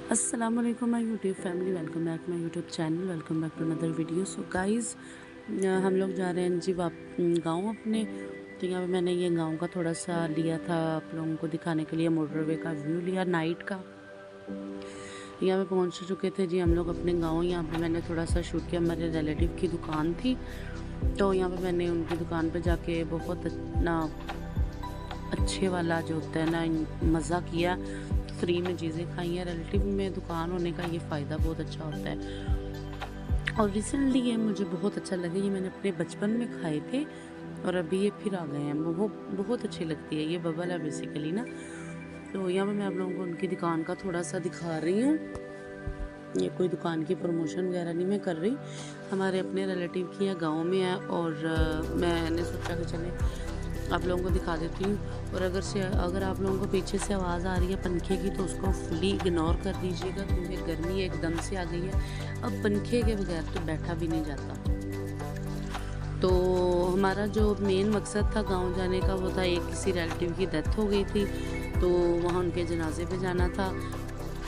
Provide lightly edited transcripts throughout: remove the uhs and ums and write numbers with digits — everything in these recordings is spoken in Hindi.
अस्सलाम वालेकुम my YouTube family, welcome back my YouTube channel, welcome back to another video. So guys, हम लोग जा रहे हैं जी गाँव अपने। तो यहाँ पे मैंने ये गांव का थोड़ा सा लिया था आप लोगों को दिखाने के लिए, मोटरवे का व्यू लिया नाइट का। यहाँ पे पहुँच चुके थे जी हम लोग अपने गाँव। यहाँ पे मैंने थोड़ा सा शूट किया, हमारे रिलेटिव की दुकान थी, तो यहाँ पे मैंने उनकी दुकान पे जाके बहुत ना अच्छे वाला जो होता है ना मज़ा किया, फ्री में चीज़ें खाई हैं। रिलेटिव में दुकान होने का ये फ़ायदा बहुत अच्छा होता है। और रिसेंटली ये मुझे बहुत अच्छा लगा, ये मैंने अपने बचपन में खाए थे और अभी ये फिर आ गए हैं। वो बहुत अच्छी लगती है, ये बबल है बेसिकली ना। तो यहाँ पे मैं आप लोगों को उनकी दुकान का थोड़ा सा दिखा रही हूँ। ये कोई दुकान की प्रमोशन वगैरह नहीं मैं कर रही, हमारे अपने रिलेटिव की है, गाँव में है। और मैंने सोचा कि चले आप लोगों को दिखा देती हूँ। और अगर आप लोगों को पीछे से आवाज़ आ रही है पंखे की, तो उसको फुली इग्नोर कर दीजिएगा, क्योंकि गर्मी एकदम से आ गई है। अब पंखे के बगैर तो बैठा भी नहीं जाता। तो हमारा जो मेन मकसद था गांव जाने का, वो था एक किसी रिलेटिव की डेथ हो गई थी, तो वहाँ उनके जनाजे पे जाना था।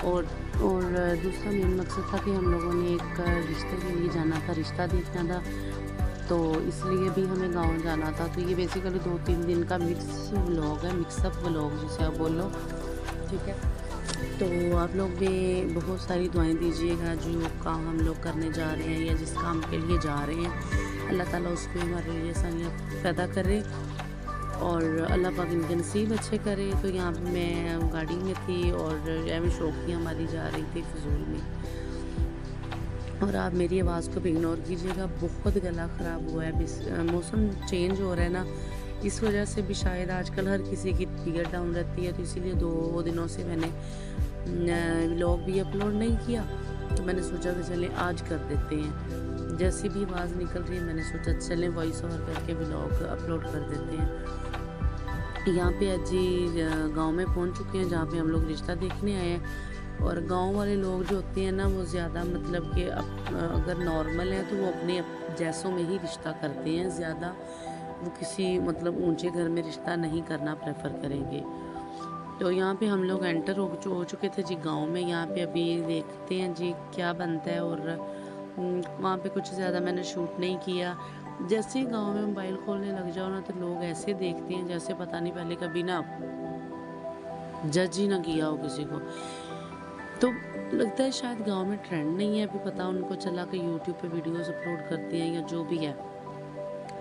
और दूसरा मेन मकसद था कि हम लोगों ने एक रिश्ते के लिए जाना था, रिश्ता देखना था, तो इसलिए भी हमें गांव जाना था। तो ये बेसिकली 2-3 दिन का मिक्स व्लॉग है, मिक्सअप व्लॉग जिसे आप बोलो, ठीक है। तो आप लोग भी बहुत सारी दुआएं दीजिएगा जो काम हम लोग करने जा रहे हैं या जिस काम के लिए जा रहे हैं, अल्लाह ताला उस पर हमारे लिए आसानियाँ पैदा करे और अल्लाह पाक इनके नसीब अच्छे करे। तो यहाँ पे मैं गाड़ी में थी और एम शौकियाँ हमारी जा रही थी फजूल में। और आप मेरी आवाज़ को भी इग्नोर कीजिएगा, बहुत गला ख़राब हुआ है। मौसम चेंज हो रहा है ना, इस वजह से भी शायद आजकल हर किसी की तबीयत डाउन रहती है। तो इसीलिए 2 दिनों से मैंने व्लॉग भी अपलोड नहीं किया। तो मैंने सोचा कि चलें आज कर देते हैं, जैसी भी आवाज़ निकल रही है मैंने सोचा चलें वॉइस ओवर करके व्लॉग अपलोड कर देते हैं। यहाँ पे आज जी गाँव में पहुँच चुके हैं, जहाँ पे हम लोग रिश्ता देखने आए हैं। और गांव वाले लोग जो होते हैं ना, वो ज़्यादा मतलब कि अगर नॉर्मल है तो वो अपने जैसों में ही रिश्ता करते हैं, ज़्यादा वो किसी मतलब ऊंचे घर में रिश्ता नहीं करना प्रेफर करेंगे। तो यहाँ पे हम लोग एंटर हो चुके थे जी गांव में। यहाँ पे अभी देखते हैं जी क्या बनता है। और वहाँ पे कुछ ज़्यादा मैंने शूट नहीं किया। जैसे ही गाँव में मोबाइल खोलने लग जाओ ना, तो लोग ऐसे देखते हैं जैसे पता नहीं पहले कभी ना जज ही ना किया हो किसी को। तो लगता है शायद गांव में ट्रेंड नहीं है अभी, पता उनको चला कि यूट्यूब पे वीडियोस अपलोड करते हैं या जो भी है,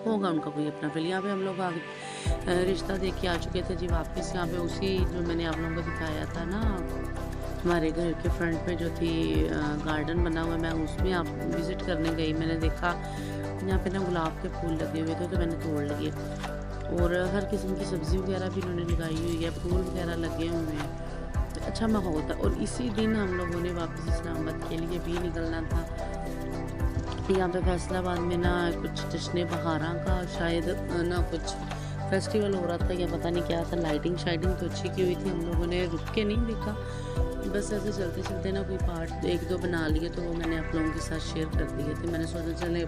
होगा उनका कोई अपना फील। यहाँ पे हम लोग आगे रिश्ता देख के आ चुके थे जी वापस। यहाँ पे उसी जो मैंने आप लोगों को दिखाया था ना, हमारे घर के फ्रंट पे जो थी गार्डन बना हुआ, मैं उसमें आप विज़िट करने गई। मैंने देखा यहाँ पे ना गुलाब के फूल लगे हुए थे, तो मैंने तोड़ लिए। और हर किस्म की सब्ज़ी वगैरह भी उन्होंने लगाई हुई है, फूल वगैरह लगे हुए हैं, अच्छा माहौल था। और इसी दिन हम लोगों ने वापस इस्लामाबाद के लिए भी निकलना था। यहाँ पे फैसलाबाद में ना कुछ जश्न बहारा का शायद ना कुछ फेस्टिवल हो रहा था या पता नहीं क्या था। लाइटिंग शाइटिंग तो अच्छी की हुई थी, हम लोगों ने रुक के नहीं देखा, बस ऐसे चलते चलते ना कोई पार्ट 1-2 बना लिए, तो वो मैंने आप लोगों के साथ शेयर कर दिए थे। मैंने सोचा चले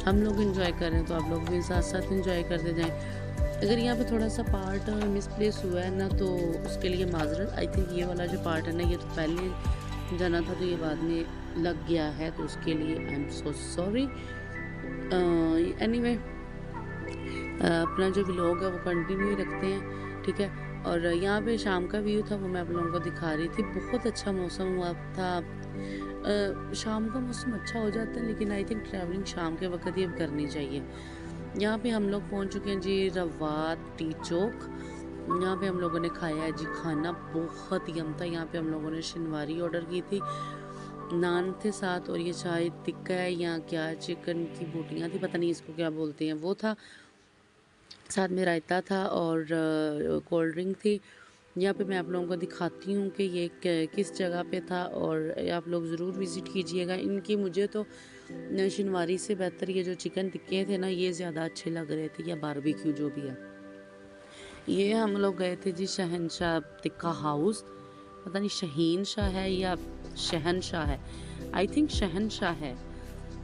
हम लोग इंजॉय करें तो आप लोग भी साथ साथ इंजॉय करते जाएँ। अगर यहाँ पे थोड़ा सा पार्ट मिसप्लेस हुआ है ना, तो उसके लिए माजरत। आई थिंक ये वाला जो पार्ट है ना, ये तो पहले जाना था, तो ये बाद में लग गया है, तो उसके लिए I am so sorry. Anyway, अपना जो व्लॉग है वो कंटिन्यू ही रखते हैं, ठीक है। और यहाँ पे शाम का व्यू था, वो मैं आप लोगों को दिखा रही थी। बहुत अच्छा मौसम हुआ था। शाम का मौसम अच्छा हो जाता है, लेकिन आई थिंक ट्रैवलिंग शाम के वक्त ही करनी चाहिए। यहाँ पे हम लोग पहुँच चुके हैं जी रवात टी चौक। यहाँ पे हम लोगों ने खाया है जी खाना, बहुत यम था। यहाँ पे हम लोगों ने शनिवारी ऑर्डर की थी, नान थे साथ, और ये शायद टिक्का है या क्या, चिकन की बोटियाँ थी, पता नहीं इसको क्या बोलते हैं, वो था। साथ में रायता था और कोल्ड ड्रिंक थी। यहाँ पे मैं आप लोगों को दिखाती हूँ कि ये किस जगह पे था, और आप लोग ज़रूर विज़िट कीजिएगा। इनकी मुझे तो शनिवारी से बेहतर ये जो चिकन टिक्के थे ना, ये ज़्यादा अच्छे लग रहे थे, या बारबेक्यू जो भी है। ये हम लोग गए थे जी शहनशाह टिक्का हाउस, पता नहीं शहीन शाह है या शहनशाह है, आई थिंक शहनशाह है।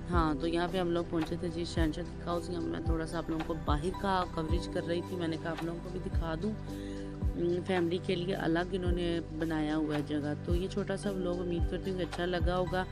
हाँ, तो यहाँ पे हम लोग पहुँचे थे जी शहनशाह टिक्का हाउस। यहाँ मैं थोड़ा सा आप लोगों को बाहर का कवरेज कर रही थी, मैंने कहा आप लोगों को भी दिखा दूँ। फैमिली के लिए अलग इन्होंने बनाया हुआ है जगह। तो ये छोटा सा व्लॉग उम्मीद करती हूँ कि अच्छा लगा होगा।